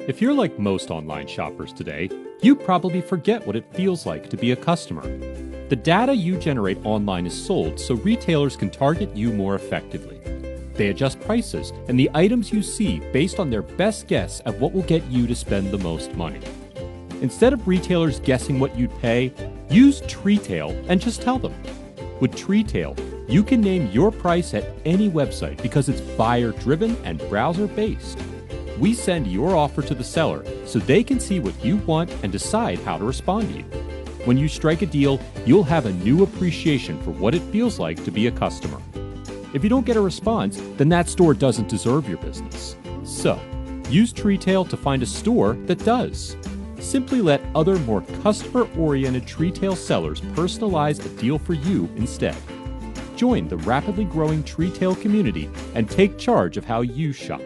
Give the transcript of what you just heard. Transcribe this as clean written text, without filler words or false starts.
If you're like most online shoppers today, you probably forget what it feels like to be a customer. The data you generate online is sold so retailers can target you more effectively. They adjust prices and the items you see based on their best guess at what will get you to spend the most money. Instead of retailers guessing what you'd pay, use Treatail and just tell them. With Treatail, you can name your price at any website because it's buyer-driven and browser-based. We send your offer to the seller so they can see what you want and decide how to respond to you. When you strike a deal, you'll have a new appreciation for what it feels like to be a customer. If you don't get a response, then that store doesn't deserve your business. So, use Treatail to find a store that does. Simply let other more customer-oriented Treatail sellers personalize a deal for you instead. Join the rapidly growing Treatail community and take charge of how you shop.